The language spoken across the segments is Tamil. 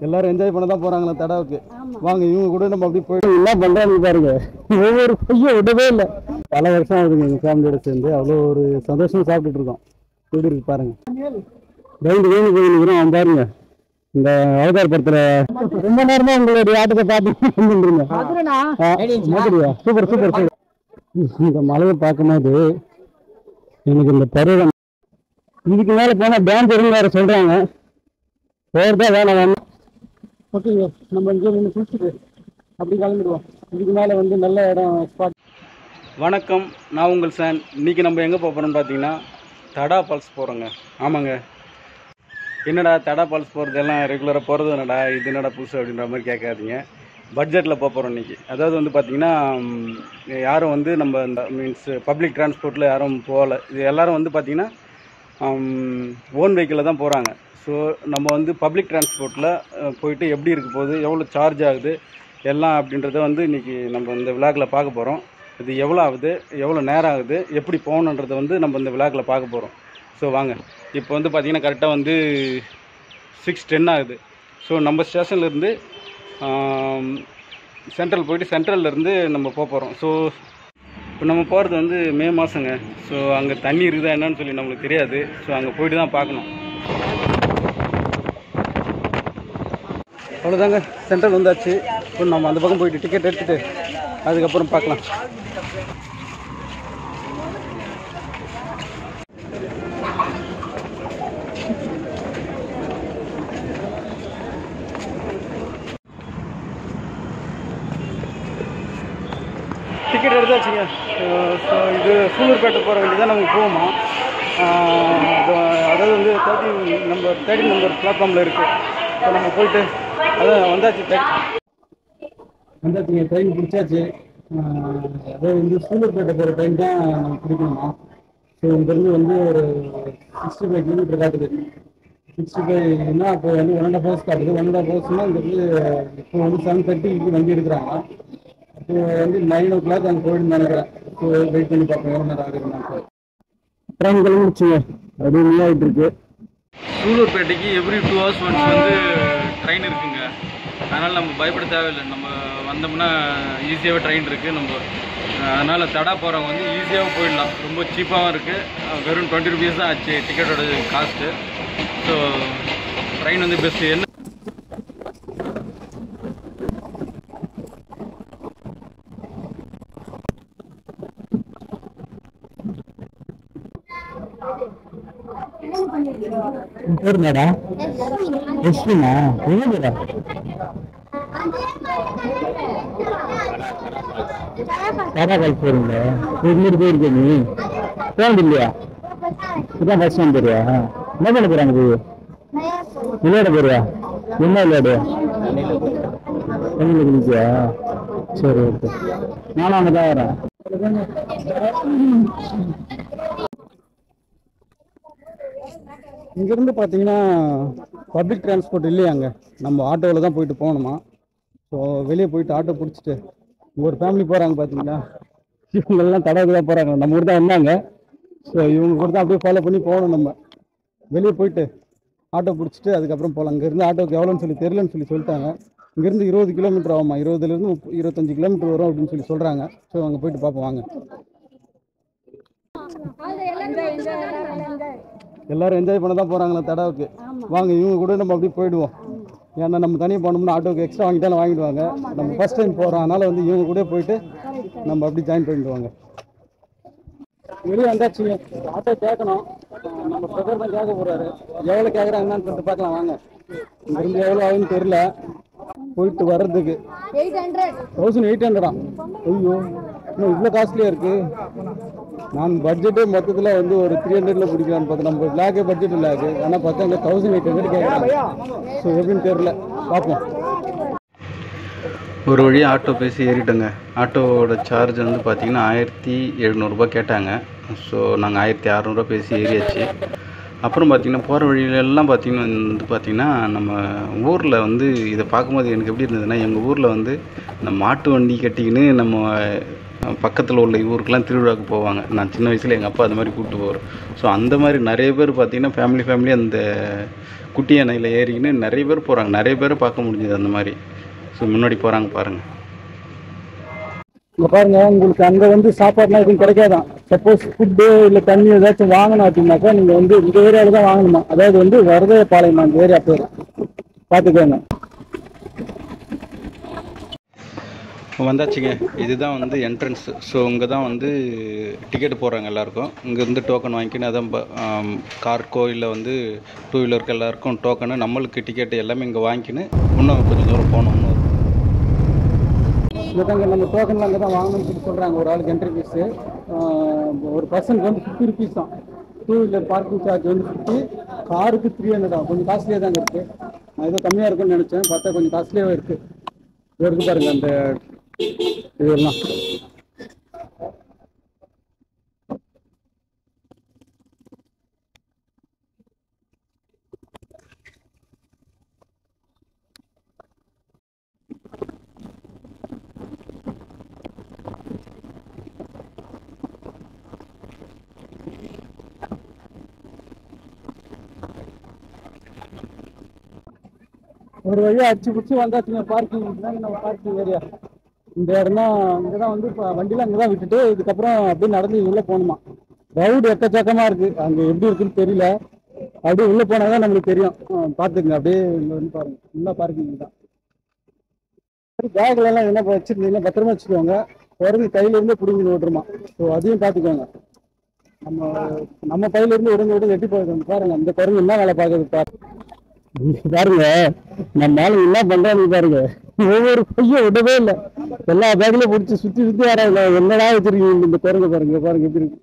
எல்லாரும் என்ஜாய் பண்ண தான் போறாங்களா தடாவுக்கு. வாங்க இவங்க கூட நம்ம அப்படி போயிட்டு என்ன பண்றாங்க பாருங்க. ஒவ்வொரு பையன் விடவே இல்லை. பல வருஷம் ஆகுதுங்க எங்க ஃபேமிலியோட சேர்ந்து. அவ்வளோ ஒரு சந்தோஷமா சாப்பிட்டுட்டு இருக்கோம். எப்படி இருக்கு பாருங்க. வேணும் பாருங்க. இந்த அவதார் படத்துல ரொம்ப நேரமா உங்களுடைய ஆட்டத்தை பார்த்து சூப்பர் சூப்பர் சூப்பர். இந்த மலையை பார்க்கும்போது எனக்கு இந்த பருவம் இதுக்கு மேல போனா டேஞ்சர்னு வேற சொல்றாங்க. போறதா வேணாம் வேணும். ஓகேங்க, நம்ம இங்கே நின்று குளிச்சுட்டு அப்படி கிளம்பிடுவோம். இதுக்கு மேலே வந்து நல்ல இடம் ஸ்பாட். வணக்கம், நான் உங்கள் சான். இன்னைக்கு நம்ம எங்கே போகிறோம்னு பார்த்தீங்கன்னா தடா ஃபால்ஸ் போகிறோங்க. ஆமாங்க, என்னடா தடா ஃபால்ஸ் போகிறது எல்லாம் ரெகுலராக போகிறது என்னடா இது என்னடா புதுசு அப்படின்ற மாதிரி கேட்காதீங்க. பட்ஜெட்டில் போகிறோம் இன்றைக்கி. அதாவது வந்து பார்த்திங்கன்னா யாரும் வந்து நம்ம இந்த மீன்ஸ் பப்ளிக் டிரான்ஸ்போர்ட்டில் யாரும் போகலை. இது எல்லோரும் வந்து பார்த்திங்கன்னா ஓன் வெஹிக்கிளில் தான் போகிறாங்க. ஸோ நம்ம வந்து பப்ளிக் டிரான்ஸ்போர்ட்டில் போயிட்டு எப்படி இருக்க போகுது, எவ்வளோ சார்ஜ் ஆகுது எல்லாம் அப்படின்றத வந்து இன்றைக்கி நம்ம இந்த விளாகில் பார்க்க போகிறோம். இது எவ்வளோ ஆகுது, எவ்வளோ நேரம் ஆகுது, எப்படி போகணுன்றதை வந்து நம்ம இந்த விளாகில் பார்க்க போகிறோம். ஸோ வாங்க. இப்போ வந்து பார்த்திங்கன்னா கரெக்டாக வந்து 6:10 ஆகுது. ஸோ நம்ம ஸ்டேஷன்லேருந்து சென்ட்ரல் போயிட்டு சென்ட்ரல்லேருந்து நம்ம போக போகிறோம். ஸோ இப்போ நம்ம போகிறது வந்து மே மாதங்க. ஸோ அங்கே தண்ணி இருக்குதா என்னன்னு சொல்லி நம்மளுக்கு தெரியாது. ஸோ அங்கே போயிட்டு தான் பார்க்கணும். அவ்வளோதாங்க, சென்ட்ரல் வந்தாச்சு. இப்போ நம்ம அந்த பக்கம் போயிட்டு டிக்கெட் எடுத்துகிட்டு அதுக்கப்புறம் பார்க்கலாம். டிக்கெட் எடுத்தாச்சுங்க. ஸோ இது சூலூர்பேட்டை போகிற வேண்டி தான் நமக்கு போகுமா. அதாவது வந்து 13 நம்பர் பிளாட்ஃபார்மில் இருக்குது. ஸோ நம்ம போயிட்டு அதான் வந்தாச்சுங்க, ட்ரெயின் பிடிச்சாச்சு. அதாவது வந்து சூலூர்பேட்டை போகிற ட்ரெயின் தான் நம்ம பிடிக்கணுமா. ஸோ இங்கேருந்து வந்து ஒரு 65 கிலோமீட்டர் காட்டுது. 65னா அப்போ வந்து 1.5 ஹவர்ஸ் காட்டுது. 1.5 ஹவர்ஸ்னால் இங்கேருந்து இப்போ வந்து 7:30 வண்டி எடுக்கிறாங்க. இப்போ வந்து 9 o'clock அங்கே போயிட்டு நினைக்கிறேன். ஸோ வெயிட் பண்ணி பார்ப்போம் எவ்வளோ நேரம் ஆகுதுன்னு. ட்ரெயின் கிளம்பிடுச்சுங்க, அப்படியே நின்றாயிட்டு இருக்கு. சூலூர்பேட்டைக்கு எவ்ரி 2 hours ஒன்ஸ் வந்து ட்ரெயின் இருக்குங்க. அதனால் நம்ம பயப்பட தேவையில்லை. நம்ம வந்தோம்னா ஈஸியாகவே ட்ரெயின் இருக்குது. நம்ம அதனால் தடா போகிறவங்க வந்து ஈஸியாகவும் போயிடலாம். ரொம்ப சீப்பாகவும் இருக்குது. வெறும் 20 rupees தான் ஆச்சு டிக்கெட்டோட காஸ்ட்டு. ஸோ ட்ரெயின் வந்து பெஸ்ட்டு. என்ன பேருடா எஸ்டினா எவ்வளோடா தடா கால் போறீங்க? இன்னொரு போயிருக்க நீ போனது இல்லையா? இதான் ஃபர்ஸ்ட் டைம் போறியா? என்ன பண்ண போறாங்க போய் விளையாட போறியா? என்ன விளையாடு? தண்ணியில் குளிச்சியா? சரி ஓகே, நானும் அங்கே தான் வரேன். இங்கேருந்து பார்த்தீங்கன்னா பப்ளிக் டிரான்ஸ்போர்ட் இல்லையாங்க. நம்ம ஆட்டோவில் தான் போயிட்டு போகணுமா. ஸோ வெளியே போயிட்டு ஆட்டோ பிடிச்சிட்டு ஒரு ஃபேமிலி போகிறாங்க பார்த்தீங்களா. இவங்கெல்லாம் தடவுக்கு தான் போகிறாங்க. நம்ம ஊர் தான் வந்தாங்க. ஸோ இவங்க கூட தான் அப்படியே ஃபாலோ பண்ணி போகணும். நம்ம வெளியே போயிட்டு ஆட்டோ பிடிச்சிட்டு அதுக்கப்புறம் போகலாம். இங்கேருந்து ஆட்டோக்கு எவ்வளோன்னு சொல்லி தெரிலன்னு சொல்லிட்டாங்க. இங்கேருந்து 20 கிலோமீட்டர் ஆகுமா. 20லேருந்து 25 கிலோமீட்டர் வரும் அப்படின்னு சொல்கிறாங்க. ஸோ அங்கே போயிட்டு பார்ப்போம் வாங்க. எல்லாரும் என்ஜாய் பண்ண தான் போகிறாங்களா தடாவுக்கு. வாங்க இவங்க கூட நம்ம அப்படியே போயிடுவோம். ஏன்னா நம்ம தனியாக போனோம்னா ஆட்டோக்கு எக்ஸ்ட்ரா வாங்கிட்டாலும் வாங்கிடுவாங்க. நம்ம ஃபர்ஸ்ட் டைம் போகிறோம், அதனால் வந்து இவங்க கூட போயிட்டு நம்ம அப்படி ஜாயின் பண்ணிடுவாங்க. வெளியே வந்தாச்சுங்க. ஆட்டோ கேட்கணும். நம்ம பிரதர் தான் கேட்க போகிறாரு. எவ்வளோ கேட்குறாங்கன்னு சொல்லிட்டு பார்க்கலாம் வாங்க. இங்கேருந்து எவ்வளோ ஆகுன்னு தெரியல. போயிட்டு வர்றதுக்கு 1800. ஐயோ, இன்னும் இவ்வளோ காஸ்ட்லியாக இருக்குது. நான் பட்ஜெட்டே மொத்தத்தில் வந்து ஒரு 300ல் பிடிக்கலான்னு பார்த்தேன். நம்ம பிளாக்கே பட்ஜெட் பிளாக்கு, ஆனால் பார்த்தா அங்கே 1800 கேட்குறாங்க. ஸோ எப்படின்னு தெரியல, பார்ப்போம். ஒரு வழியாக ஆட்டோ பேசி ஏறிட்டோங்க. ஆட்டோவோட சார்ஜ் வந்து பார்த்திங்கன்னா 1700 கேட்டாங்க. ஸோ நாங்கள் 1600 பேசி ஏறியாச்சு. அப்புறம் பார்த்திங்கன்னா போகிற வழியிலெல்லாம் பார்த்திங்கன்னா நம்ம ஊரில் வந்து இதை பார்க்கும்போது எனக்கு எப்படி இருந்ததுன்னா, எங்கள் ஊரில் வந்து இந்த மாட்டு வண்டி கட்டிக்கின்னு நம்ம பக்கத்தில் உள்ள ஊருக்கெலாம் திருவிழாவுக்கு போவாங்க. நான் சின்ன வயசில் எங்கள் அப்பா அது மாதிரி கூப்பிட்டு போவார். ஸோ அந்த மாதிரி நிறைய பேர் பார்த்திங்கன்னா ஃபேமிலி அந்த குட்டி யானையில் ஏறிக்கின்னு நிறைய பேர் போகிறாங்க. நிறைய பேரை பார்க்க முடிஞ்சுது அந்த மாதிரி. ஸோ முன்னாடி போகிறாங்க பாருங்கள். இங்கே பாருங்க, உங்களுக்கு அங்கே வந்து சாப்பாடுலாம் எதுவும் கிடைக்காதான். சப்போஸ் ஃபுட்டு இல்லை தண்ணி ஏதாச்சும் வாங்கணும் அப்படின்னாக்கா நீங்கள் வந்து இந்த ஏரியாவில் தான் வாங்கணுமா. அதாவது வந்து வரதபாளையம் அந்த ஏரியா பேர் பார்த்துக்கோங்க. வந்தாச்சுங்க. இதுதான் வந்து என்ட்ரன்ஸ். ஸோ இங்கே தான் வந்து டிக்கெட் போடுறாங்க எல்லாருக்கும். இங்கேருந்து டோக்கன் வாங்கிக்கின்னு அதான் கார்க்கோ இல்லை வந்து டூ வீலருக்கு எல்லாருக்கும் டோக்கனு, நம்மளுக்கு டிக்கெட்டு எல்லாமே இங்கே வாங்கிக்கின்னு இன்னும் கொஞ்சம் தூரம் போகணும். இங்கே தாங்க நம்ம டோக்கனில் அங்கே தான் வாங்கணும்னு சொல்லி சொல்கிறாங்க. ஒரு ஆளுக்கு என்ட்ரி ஃபீஸு ஒரு பர்சனுக்கு வந்து 50 ருபீஸ் தான். டூ வீலர் பார்க்கிங் சார்ஜ் வந்து 50, காருக்கு 300 தான். கொஞ்சம் காஸ்ட்லியாக தாங்க இருக்குது. நான் ஏதோ கம்மியாக இருக்குன்னு நினச்சேன், பார்த்தா கொஞ்சம் காஸ்ட்லியாகவே இருக்குது. இது இருக்குது பாருங்கள் அந்த இதெல்லாம். ஒரு வழியாக அடிச்சு பிடிச்சி வந்தாச்சுங்க. பார்க்கிங் தாங்க நம்ம பார்க்கிங் ஏரியா. இந்த இடம் தான். இங்கே தான் வந்து இப்போ வண்டியில் அங்கே தான் விட்டுட்டு இதுக்கப்புறம் அப்படியே நடந்து உள்ளே போகணுமா. ரவுடு எக்கச்சக்கமாக இருக்குது. அங்கே எப்படி இருக்குன்னு தெரியல. அப்படியே உள்ளே போனால் தான் நம்மளுக்கு தெரியும். பார்த்துக்குங்க. அப்படியே இங்கே வந்து பாருங்கள், ஃபுல்லாக பார்க்கிங் தான். பேக்லலாம் என்ன வச்சுருந்தீங்கன்னா பத்திரமா வச்சுக்கோங்க. குரங்கு கையிலேருந்தே பிடிங்கி விட்டுருமா. ஸோ அதையும் பார்த்துக்கோங்க. நம்ம பையிலேருந்து உடனே எட்டி போயிருக்கோம். பாருங்கள் அந்த குரங்கு என்ன வேலை பார்க்குறது பாருங்க. நம்ம ஆளு என்ன பண்றான்னு பாருங்க. ஒவ்வொரு பைய விடவே இல்லை. எல்லா பேக்லயும் பிடிச்சி சுத்தி வர என்னடா வச்சிருக்கீங்க இந்த குரங்கு பாருங்க. பாருங்க எப்படி இருக்கு.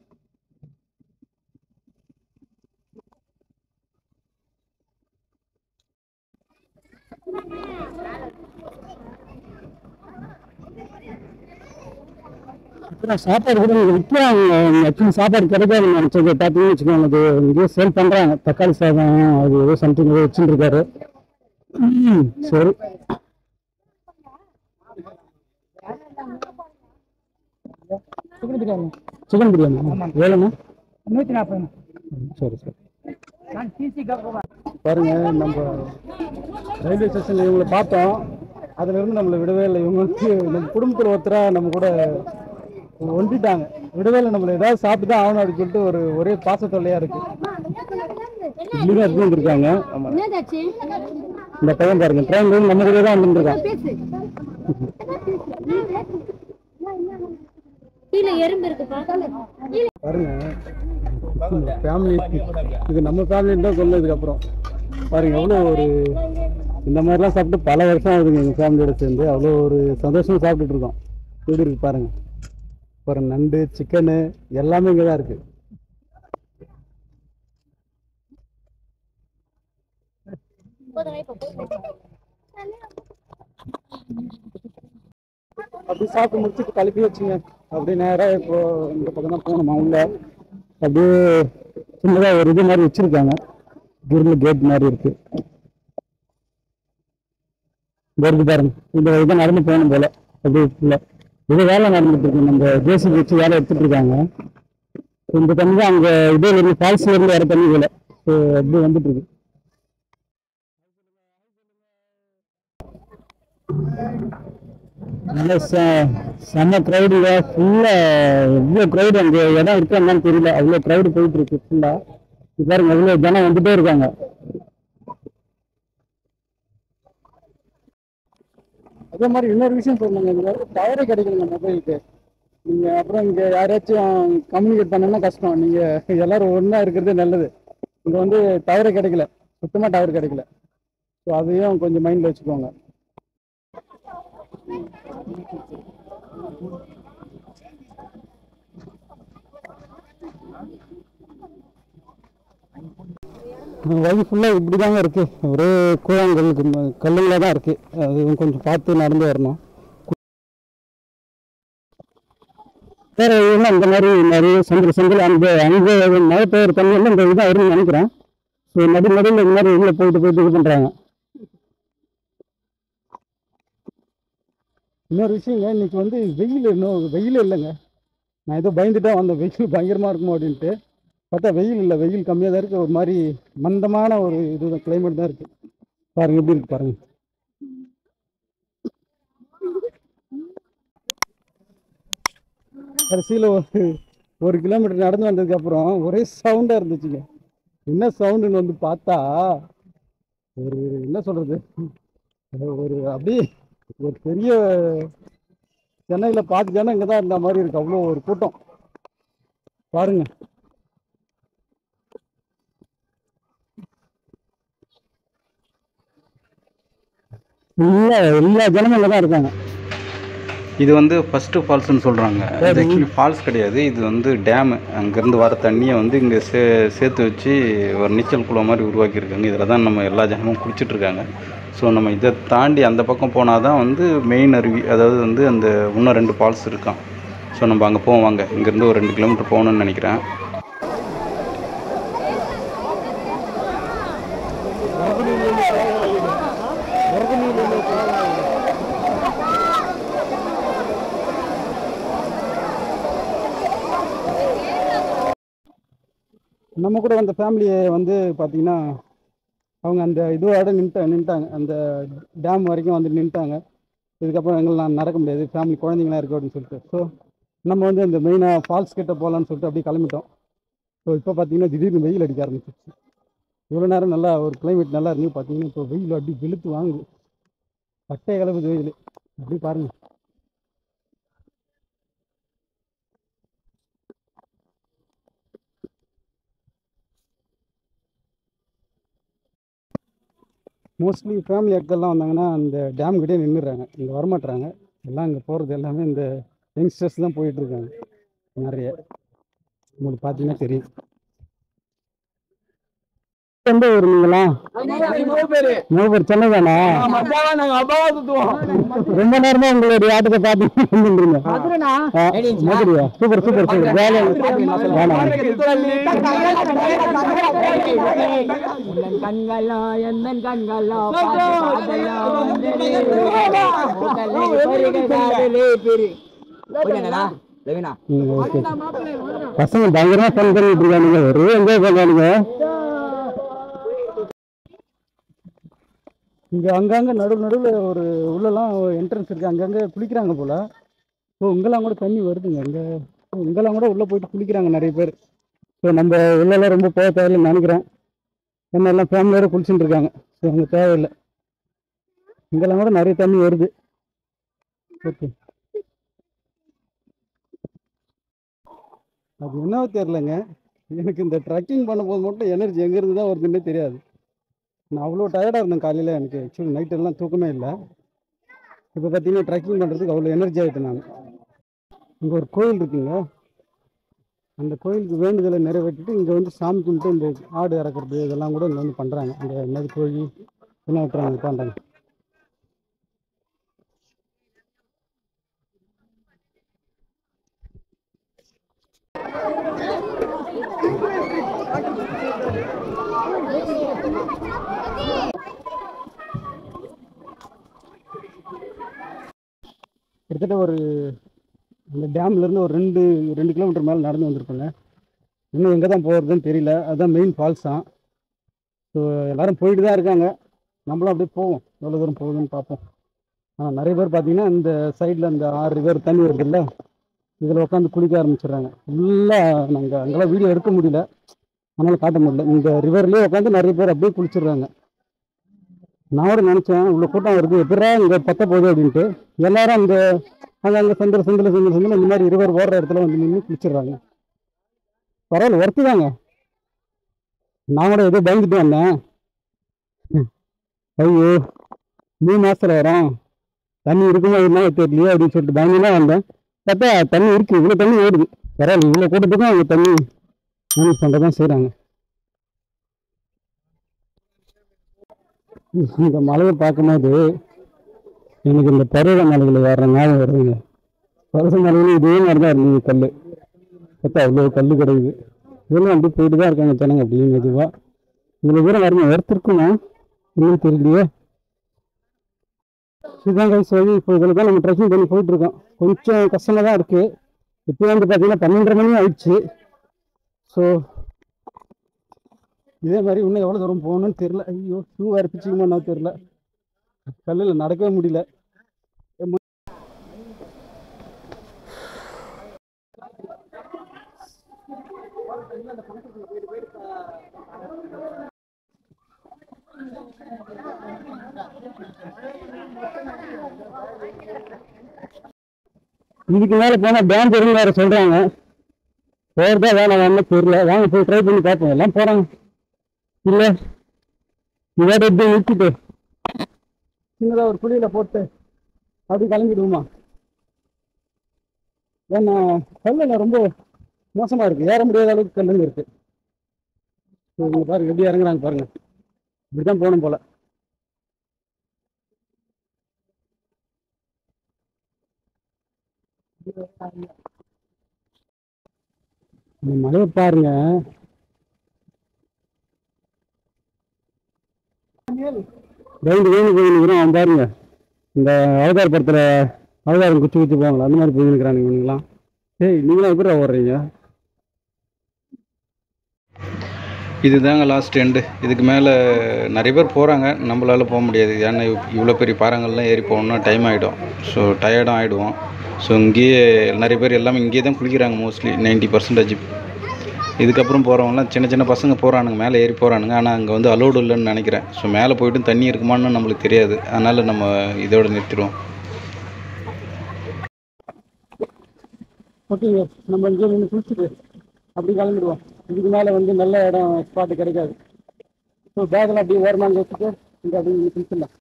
சாப்பாடு கூட விற்கிறாங்க. சாப்பாடு கிடைக்காது நினைச்சது பார்த்தீங்கன்னு வச்சுக்கோங்க. அது இங்கேயே சேல் பண்றாங்க. தக்காளி சாதம் அது ஏதோ சம்திங் ஏதோ வச்சுட்டு இருக்காரு. சரி. சிக்கன் பிரியாணி எவ்வளோண்ணா? 140. சரி சரி. பாருங்க, நம்ம ரயில்வே ஸ்டேஷன்ல இவங்களை பார்த்தோம். அதுல இருந்து நம்மளை விடவே இல்லை. இவங்க வந்து நம்ம குடும்பத்தில் ஒருத்தரா நம்ம கூட ஒண்டிட்டாங்க. விடவே இல்லை. நம்மளை ஏதாவது சாப்பிட்டு தான் ஆகணும் அப்படின்னு சொல்லிட்டு ஒரே பாச தொல்லையா இருக்கு. இப்படிதான் எடுத்து வந்துருக்காங்க. ஆமா, இந்த பையன் பாருங்க, ட்ரெயின் நம்ம கூட தான் வந்துருக்கான். பாருங்க, ஃபேமிலி இது நம்ம ஃபேமிலின்னு தான் சொன்னதுக்கு அப்புறம் பாருங்க எவ்வளோ ஒரு இந்த மாதிரிலாம் சாப்பிட்டு பல வருஷம் ஆகுதுங்க. எங்கள் ஃபேமிலியோட சேர்ந்து அவ்வளோ ஒரு சந்தோஷமா சாப்பிட்டுட்டு இருக்கோம். எப்படி இருக்கு பாருங்க. பாருங்க, நண்டு சிக்கனு எல்லாமே இங்கே தான் இருக்கு. அப்படி சாப்பிட்டு முடிச்சுட்டு கழுப்பி வச்சுங்க. அப்படியே நேராக இப்போ இந்த பக்கம் தான் போகணுமா உள்ள. அப்படியே சின்னதாக ஒரு இது மாதிரி வச்சிருக்காங்க. கிரில் கேட் மாதிரி இருக்கு. இருக்கு பாருங்க. இந்த இதை நடந்து போகணும் போல. அப்படி இல்லை, இது வேலை நடந்துட்டு இருக்கு. நம்ம ஜேசிபி வச்சு வேலை எடுத்துட்டு இருக்காங்க. இந்த தண்ணி தான் அங்கே இதே இருந்து ஃபால்ஸ்ல இருந்து வர தண்ணி போல. ஸோ அப்படி வந்துட்டு இருக்கு. நல்ல செம்ம க்ரௌடுங்க. ஃபுல்லாக எவ்வளோ க்ரௌடு அங்கே இடம் இருக்கு என்னன்னு தெரியல. அவ்வளோ க்ரௌடு போயிட்டு இருக்கு ஃபுல்லாக. பாருங்க எவ்வளோ ஜனம் வந்துட்டே இருக்காங்க. அதே மாதிரி இன்னொரு விஷயம் சொல்லுங்க, இங்கே டவரே கிடைக்கலங்க மொபைலுக்கு. நீங்கள் அப்புறம் இங்கே யாராச்சும் கம்யூனிகேட் பண்ணணும்னா கஷ்டம். நீங்கள் எல்லாரும் ஒன்றா இருக்கிறதே நல்லது. இங்கே வந்து டவரே கிடைக்கல, சுத்தமாக டவர் கிடைக்கல. ஸோ அதையும் கொஞ்சம் மைண்டில் வச்சுக்கோங்க. வழி ஃபுல்லாக இப்படி தாங்க இருக்குது. ஒரே கூழாங்கல் கல்லுங்களாக தான் இருக்குது. அது கொஞ்சம் பார்த்து நடந்து வரணும். வேறு இதெல்லாம் இந்த மாதிரி நிறைய செங்கல் அங்கே மழை பெய்யுற தண்ணியெல்லாம் இந்த இதாக வரும்னு நினைக்கிறேன். ஸோ நடுவில் இந்த மாதிரி இதில் போயிட்டு இது பண்ணுறாங்க. இன்னொரு விஷயங்க, இன்னைக்கு வந்து இன்னும் வெயில் இல்லைங்க. நான் ஏதோ பயந்துட்டா வந்தேன், வெயில் பயங்கரமாக இருக்குமோ அப்படின்ட்டு. பார்த்தா வெயில் இல்லை, வெயில் கம்மியாக தான் இருக்குது. ஒரு மாதிரி மந்தமான ஒரு இது கிளைமேட் தான் இருக்குது. பாருங்க எப்படி இருக்கு பாருங்க. கடைசியில் ஒரு கிலோமீட்டர் நடந்து வந்ததுக்கப்புறம் ஒரே சவுண்டாக இருந்துச்சுங்க. என்ன சவுண்டுன்னு வந்து பார்த்தா ஒரு என்ன சொல்கிறது, ஒரு அப்படியே ஒரு பெரிய சென்னையில் பாதி ஜனம் இங்கே தான் இருந்த மாதிரி இருக்குது. அவ்வளோ ஒரு கூட்டம் பாருங்க. எல்லா ஜனமும் இங்கே தான் இருக்காங்க. இது வந்து ஃபஸ்ட்டு ஃபால்ஸ்னு சொல்கிறாங்க. இது ஆக்சுவலி ஃபால்ஸ் கிடையாது, இது வந்து டேமு. அங்கேருந்து வர தண்ணியை வந்து இங்கே சேர்த்து வச்சு ஒரு நீச்சல் குளம் மாதிரி உருவாக்கியிருக்காங்க. இதில் தான் நம்ம எல்லா ஜனமும் குளிச்சிட்ருக்காங்க. ஸோ நம்ம இதை தாண்டி அந்த பக்கம் போனால் தான் வந்து மெயின் அருவி, அதாவது வந்து அந்த இன்னும் 2 ஃபால்ஸ் இருக்கான். ஸோ நம்ம அங்கே போவோம் வாங்க. இங்கேருந்து ஒரு 2 கிலோமீட்டர் போகணுன்னு நினைக்கிறேன். நம்ம கூட வந்த ஃபேமிலியை வந்து பார்த்தீங்கன்னா அவங்க அந்த இதுவோட நின்ட்டாங்க. அந்த டேம் வரைக்கும் வந்து நின்ட்டாங்க. இதுக்கப்புறம் எங்களால் நடக்க முடியாது, ஃபேமிலி குழந்தைங்களாம் இருக்குது அப்படின்னு சொல்லிட்டு. ஸோ நம்ம வந்து இந்த மெயினாக ஃபால்ஸ் கிட்ட போகலான்னு சொல்லிட்டு அப்படியே கிளம்பிட்டோம். ஸோ இப்போ பார்த்தீங்கன்னா திடீர்னு வெயில் அடிக்க ஆரம்பிச்சிருச்சு. இவ்வளோ நேரம் நல்லா ஒரு கிளைமேட் நல்லா இருந்து பார்த்தீங்கன்னா இப்போ வெயில் அப்படி வெளுத்து வாங்குது. பட்டை கிளம்புது வெயில். அப்படி பாருங்கள். மோஸ்ட்லி ஃபேமிலி ஆட்கள்லாம் வந்தாங்கன்னா அந்த டேம் கிட்டே நின்றுடுறாங்க, இங்கே வரமாட்டுறாங்க. எல்லாம் இங்கே போகிறது எல்லாமே இந்த யங்ஸ்டர்ஸ் தான் போயிட்டுருக்காங்க நிறைய. உங்களுக்கு பார்த்தீங்கன்னா தெரியும். எந்த ஊர் நீங்களா? சென்னை தானா? ரொம்ப நேரமா உங்களுடைய ஆட்டத்தை பார்த்து மதுரையா? Super super super. பசங்க பயங்கரமா ஃபன் பண்ணிட்டு இருக்கானுங்க, ஒரே என்ஜாய் பண்றானுங்க. இங்கே அங்கங்கே நடுவில் ஒரு உள்ளெல்லாம் என்ட்ரன்ஸ் இருக்குது, அங்கங்கே குளிக்கிறாங்க போல். ஸோ இங்கெல்லாம் கூட தண்ணி வருதுங்க. இங்கெல்லாம் கூட உள்ளே போயிட்டு குளிக்கிறாங்க நிறைய பேர். ஸோ நம்ம உள்ளெல்லாம் ரொம்ப போக தேவையில்லைன்னு நினைக்கிறேன். என்ன எல்லாம் ஃபேமிலியோட குளிச்சுட்டு இருக்காங்க. ஸோ அங்கே தேவையில்லை. இங்கெல்லாம் கூட நிறைய தண்ணி வருது. ஓகே, அது என்னவோ தெரிலங்க, எனக்கு இந்த ட்ரெக்கிங் பண்ணும்போது மட்டும் எனர்ஜி எங்கேருந்து தான் வருதுன்னே தெரியாது. நான் அவ்வளோ டயர்டாக இருந்தேன் காலையில். எனக்கு ஆக்சுவலி நைட்டெல்லாம் தூக்கமே இல்லை. இப்போ பார்த்தீங்கன்னா ட்ரெக்கிங் பண்ணுறதுக்கு அவ்வளோ எனர்ஜி ஆகிட்டேன் நான். இங்கே ஒரு கோயில் இருக்குங்க, அந்த கோயிலுக்கு வேண்டுதலை நிறைவேற்றிட்டு இங்கே வந்து சாமி கும்பிட்டு இந்த ஆடு இறக்குறது இதெல்லாம் கூட இங்கே வந்து பண்ணுறாங்க. இந்த என்னது கோழி எல்லாம் விட்டுறாங்க பண்ணுறாங்க. கிட்டத்தட்ட ஒரு அந்த டேம்லேருந்து ஒரு 2 கிலோமீட்டர் மேலே நடந்து வந்திருப்பேங்க. இன்னும் எங்கே தான் போகிறதுன்னு தெரியல. அதுதான் மெயின் ஃபால்ஸ் தான். ஸோ எல்லோரும் போயிட்டு தான் இருக்காங்க. நம்மளும் அப்படியே போவோம், எவ்வளோ தூரம் போகுதுன்னு பார்ப்போம். ஆனால் நிறைய பேர் பார்த்தீங்கன்னா இந்த சைடில் அந்த 6 ரிவர் தண்ணி வருதுல்ல, இதில் உட்காந்து குளிக்க ஆரம்பிச்சிடுறாங்க. ஃபுல்லாக நாங்கள் அங்கெல்லாம் வீடியோ எடுக்க முடியல, அதனால் காட்ட முடியல. இந்த ரிவர்லேயே உட்காந்து நிறைய பேர் அப்படியே குளிச்சிடுறாங்க. நான் கூட நினச்சேன் இவ்வளோ கூட்டம் வருது எப்படா இங்கே பற்ற போகுது அப்படின்ட்டு. எல்லாரும் அந்த அங்கே செந்தில் இந்த மாதிரி ரிவர் ஓடுற இடத்துல வந்து நின்று குளிச்சிடுறாங்க. பரவாயில்ல, ஒர்த்து தாங்க. நான் கூட ஏதோ பயந்துட்டு வந்தேன். ஐயோ 3 மாதத்தில் வரோம், தண்ணி இருக்குமா என்ன தெரியலையே அப்படின்னு சொல்லிட்டு பயந்துதான் வந்தேன். பார்த்தா தண்ணி இருக்குது, இவ்வளோ தண்ணி ஓடுது. பரவாயில்ல, இவ்வளோ கூட்டத்துக்கும் அவங்க தண்ணி மேனேஜ் பண்ணுறதான் செய்கிறாங்க. இந்த மலையை பார்க்கும்போது எனக்கு இந்த பருவ மலைகளை வர்ற ஞாபகம் வருதுங்க. பருவ மலையில இதே மாதிரி தான் இருந்தது கல். பார்த்தா அவ்வளோ கல் கிடைக்குது. இதெல்லாம் அப்படி போயிட்டு தான் இருக்காங்க ஜனங்க அப்படின்னு மெதுவாக. இவ்வளோ தூரம் வரணும் ஒருத்தருக்குமா இன்னும் தெரியலையே. இதுதான் கைஸ் வழி. இப்போ இதில் தான் நம்ம ட்ரெக்கிங் பண்ணி போயிட்டுருக்கோம். கொஞ்சம் கஷ்டமாக தான் இருக்குது. இப்போ வந்து பார்த்தீங்கன்னா 12:30 மணி ஆயிடுச்சு. ஸோ இதே மாதிரி இன்னும் எவ்வளோ தூரம் போகணும்னு தெரியல. ஐயோ ஷூ வேறு பிச்சுக்குமா என்ன தெரியல. கல்லில் நடக்கவே முடியல. இதுக்கு மேலே போனால் டேஞ்சர்னு வேறு சொல்கிறாங்க. போகிறதா வேணாம் வேணும்னு தெரியல. வாங்க போய் ட்ரை பண்ணி பார்ப்போம். எல்லாம் போகிறாங்க. இல்லை இதோட எப்படி நிறுத்திட்டு சின்னதாக ஒரு குழியில் போட்டு அப்படி கிளம்பிடுவோமா? ஏன்னா கல்லில் ரொம்ப மோசமாக இருக்குது. ஏற முடியாத அளவுக்கு கல்லுங்க இருக்குது. இங்கே பாருங்க எப்படி இறங்குறாங்க பாருங்க. இப்படி தான் போகணும் போல. இந்த மலையை பாருங்க. ரெண்டு வேணும் போயிருக்கிறோம். அவன் பாருங்க இந்த அவதார படத்தில் அவதாரம் குச்சி குச்சி போவாங்களா அந்த மாதிரி போயிருக்கிறாங்க இவனுங்களாம். ஏய் நீங்களாம் எப்படி ஓடுறீங்க? இதுதாங்க லாஸ்ட் எண்டு. இதுக்கு மேலே நிறைய பேர் போகிறாங்க, நம்மளால் போக முடியாது. ஏன்னா இவ்வளோ பெரிய பாறைங்கள்லாம் ஏறி போகணுன்னா டைம் ஆகிடும். ஸோ டயர்டும் ஆகிடுவோம். ஸோ இங்கேயே நிறைய பேர் எல்லாமே இங்கேயே தான் குளிக்கிறாங்க மோஸ்ட்லி 90%. இதுக்கப்புறம் போகிறவங்களாம் சின்ன சின்ன பசங்க போகிறானுங்க, மேலே ஏறி போகிறானுங்க. ஆனால் அங்கே வந்து அலோடு இல்லைன்னு நினைக்கிறேன். ஸோ மேலே போய்ட்டு தண்ணி இருக்குமான்னு நம்மளுக்கு தெரியாது. அதனால் நம்ம இதோட நிறுத்திடுவோம். ஓகேங்க, நம்ம இங்கே நின்று குளிச்சுட்டு அப்படி கிளம்பிடுவோம். இதுக்கு மேலே வந்து நல்ல இடம் ஸ்பாட்டு கிடைக்காது. ஸோ பேக்கில் அப்படியே ஓரமாக வச்சுட்டு இங்கே அப்படி நின்று குளிச்சிடலாம்.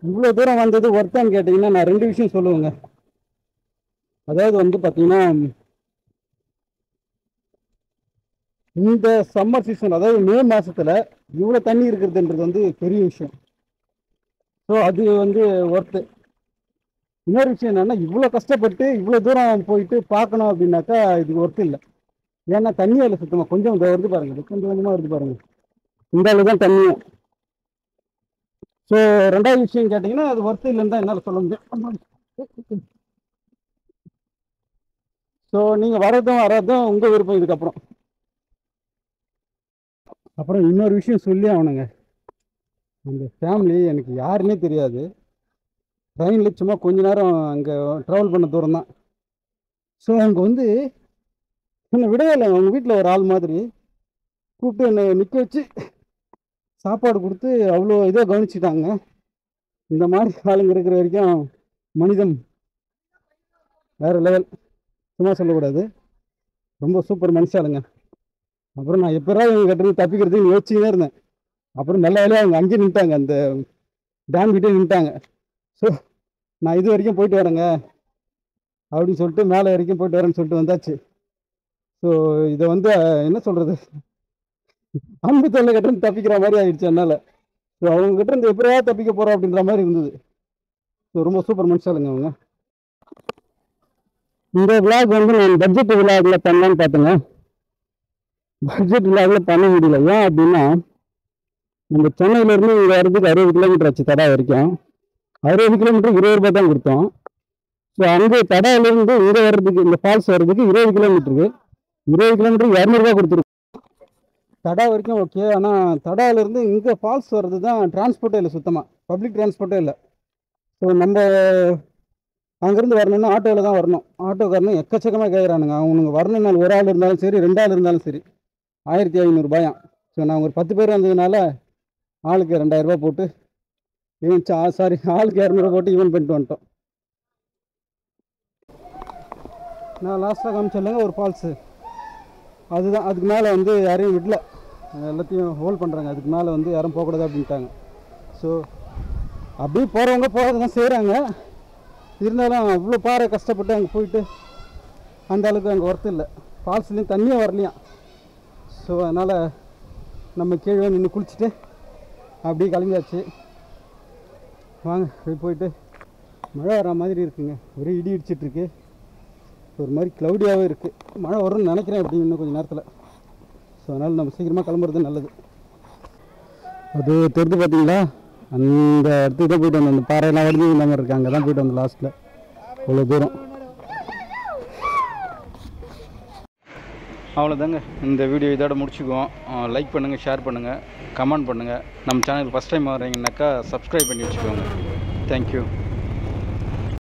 இவ்வளோ தூரம் வந்தது ஒர்த்தான்னு கேட்டிங்கன்னா நான் ரெண்டு விஷயம் சொல்லுவேங்க. அதாவது வந்து பார்த்தீங்கன்னா இந்த சம்மர் சீசன், அதாவது மே மாதத்தில் இவ்வளோ தண்ணி இருக்கிறதுன்றது வந்து பெரிய விஷயம். ஸோ அது வந்து ஒர்த்து. இன்னொரு விஷயம் என்னென்னா இவ்வளோ கஷ்டப்பட்டு இவ்வளோ தூரம் போயிட்டு பார்க்கணும் அப்படின்னாக்கா இது ஒர்த்து இல்லை. ஏன்னா தண்ணி அதில் சுத்தமாக கொஞ்சம் வருது பாருங்கள், கொஞ்சம் கொஞ்சமாக வருது பாருங்கள். இந்த அளவு தான் தண்ணியும். ஸோ ரெண்டாவது விஷயம் கேட்டிங்கன்னா அது ஒர்த்து இல்லைன்னு தான் என்னால் சொல்ல முடியும். ஸோ நீங்கள் வர்றதும் உங்கள் விருப்பம். இதுக்கப்புறம் இன்னொரு விஷயம் சொல்லி ஆகணுங்க. அந்த ஃபேமிலி எனக்கு யாருன்னே தெரியாது. ட்ரெயினில் சும்மா கொஞ்ச நேரம் அங்கே ட்ராவல் பண்ண தூரம் தான். ஸோ அங்கே வந்து என்னை விடவே இல்லை. அவங்க வீட்டில் ஒரு ஆள் மாதிரி கூப்பிட்டு என்னை நிற்க வச்சு சாப்பாடு கொடுத்து அவ்வளோ இதாக கவனிச்சிட்டாங்க. இந்த மாதிரி ஆளுங்க இருக்கிற வரைக்கும் மனிதம் வேறு லெவல். சும்மா சொல்லக்கூடாது, ரொம்ப சூப்பர் மனுஷாளுங்க. அப்புறம் நான் எப்போதான் இவங்க கட்டுறது தப்பிக்கிறதுன்னு யோசிச்சுதான் இருந்தேன். அப்புறம் நல்ல வேலையாக அவங்க அங்கேயே நின்ட்டாங்க, அந்த டேம் கிட்டே நின்ட்டாங்க. ஸோ நான் இது வரைக்கும் போயிட்டு வரேங்க அப்படின்னு சொல்லிட்டு மேலே வரைக்கும் போயிட்டு வரேன்னு சொல்லிட்டு வந்தாச்சு. ஸோ இதை வந்து என்ன சொல்கிறது, அம்பு தொல்லை கட்டுறது தப்பிக்கிற மாதிரி ஆயிடுச்சு என்னால். ஸோ அவங்க கிட்ட இருந்து எப்படியா தப்பிக்க போகிறோம் அப்படின்ற மாதிரி இருந்தது. ஸோ ரொம்ப சூப்பர் மனுஷாளுங்க அவங்க. இந்த விளாக் வந்து நான் பட்ஜெட் விளாக்ல பண்ணலான்னு பார்த்தேங்க. பட்ஜெட் விளாக்ல பண்ண முடியல. ஏன் அப்படின்னா நம்ம சென்னையிலேருந்து இங்கே வர்றதுக்கு 60 கிலோமீட்டர் ஆச்சு தடா வரைக்கும். 60 கிலோமீட்டர் 20 ரூபாய் தான் கொடுத்தோம். ஸோ அங்கே தடாவிலேருந்து இங்கே வர்றதுக்கு, இந்த ஃபால்ஸ் வர்றதுக்கு 20 கிலோமீட்டருக்கு 20 கிலோமீட்டர் 200 ரூபா கொடுத்துருக்கோம். தடா வரைக்கும் ஓகே. ஆனால் தடாவிலேருந்து இங்கே ஃபால்ஸ் வர்றது தான் டிரான்ஸ்போர்ட்டே இல்லை, சுத்தமாக பப்ளிக் டிரான்ஸ்போர்ட்டே இல்லை. ஸோ நம்ம அங்கேருந்து வரணும்னா ஆட்டோவில் தான் வரணும். ஆட்டோக்காரனும் எக்கச்சக்கமாக கேட்குறானுங்க. அவனுங்க வரணும்னாலும் ஒரு ஆள் இருந்தாலும் சரி, 2 ஆள் இருந்தாலும் சரி 1500 ரூபாயாம். ஸோ நான் ஒரு 10 பேர் இருந்ததுனால ஆளுக்கு 2000 ரூபா போட்டு சாரி ஆளுக்கு 200 போட்டு ஈவன் பண்ணிட்டு வந்துட்டோம். நான் லாஸ்ட்டாக காமிச்சேன்லங்க ஒரு ஃபால்ஸு, அதுதான். அதுக்கு மேலே வந்து யாரையும் விடல, எல்லாத்தையும் ஹோல்ட் பண்ணுறாங்க. அதுக்கு மேலே வந்து யாரும் போகக்கூடாது அப்படின்ட்டாங்க. ஸோ அப்படியே போகிறவங்க போகிறது தான் செய்கிறாங்க. இருந்தாலும் அவ்வளோ பாறை கஷ்டப்பட்டு அங்கே போயிட்டு அந்த அளவுக்கு அங்கே ஒர்த்து இல்லை. ஃபால்ஸ்லேயும் தண்ணியும் வரலையாம். ஸோ அதனால் நம்ம கீழே நின்று குளிச்சுட்டு அப்படியே கிளம்பியாச்சு. வாங்க அப்படியே போயிட்டு. மழை வர மாதிரி இருக்குங்க, ஒரே இடி இடிச்சிட்ருக்கு, ஒரு மாதிரி க்ளவுடியாகவே இருக்குது. மழை வரும்னு நினைக்கிறேன் அப்படி இன்னும் கொஞ்சம் நேரத்தில். ஸோ அதனால் நம்ம சீக்கிரமாக கிளம்புறது நல்லது. அது தெரிஞ்சு பார்த்தீங்களா, அந்த இடத்துக்கு தான் போய்ட்டு வந்தோம். அந்த பாறையெல்லாம் வடிஞ்சு இந்த மாதிரி இருக்குது, அங்கே தான் போய்ட்டு வந்தோம் லாஸ்ட்டில். அவ்வளோ தூரம். அவ்வளோதாங்க, இந்த வீடியோ இதோட முடிச்சுக்குவோம். லைக் பண்ணுங்கள், ஷேர் பண்ணுங்கள், கமெண்ட் பண்ணுங்கள். நம்ம சேனல் ஃபஸ்ட் டைம் வர்றீங்கன்னாக்கா சப்ஸ்கிரைப் பண்ணி வச்சுக்கோங்க. தேங்க்யூ.